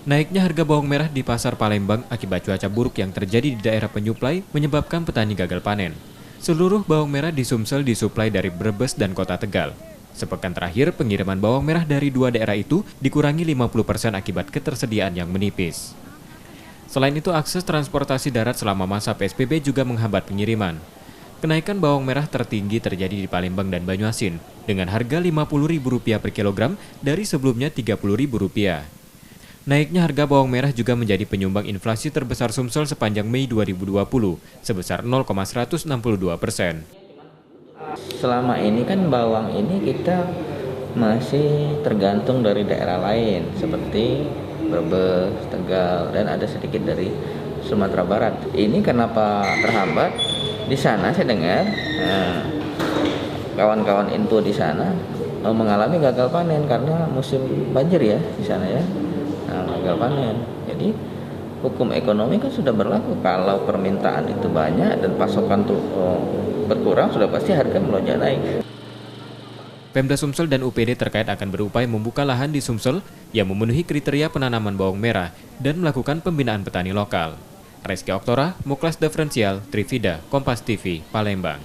Naiknya harga bawang merah di pasar Palembang akibat cuaca buruk yang terjadi di daerah penyuplai menyebabkan petani gagal panen. Seluruh bawang merah di Sumsel disuplai dari Brebes dan Kota Tegal. Sepekan terakhir, pengiriman bawang merah dari dua daerah itu dikurangi 50% akibat ketersediaan yang menipis. Selain itu, akses transportasi darat selama masa PSBB juga menghambat pengiriman. Kenaikan bawang merah tertinggi terjadi di Palembang dan Banyuasin dengan harga Rp50.000 per kilogram dari sebelumnya Rp30.000. Naiknya harga bawang merah juga menjadi penyumbang inflasi terbesar Sumsel sepanjang Mei 2020, sebesar 0,162%. Selama ini kan bawang ini kita masih tergantung dari daerah lain, seperti Brebes, Tegal, dan ada sedikit dari Sumatera Barat. Ini kenapa terhambat? Di sana saya dengar kawan-kawan info di sana mengalami gagal panen karena musim banjir ya di sana ya. Gagal panen. Jadi hukum ekonomi kan sudah berlaku, kalau permintaan itu banyak dan pasokan tuh berkurang, sudah pasti harga melonjak naik. Pemda Sumsel dan UPD terkait akan berupaya membuka lahan di Sumsel yang memenuhi kriteria penanaman bawang merah dan melakukan pembinaan petani lokal. Reski Oktora, Muklas Diferensial, Trivida, Kompas TV, Palembang.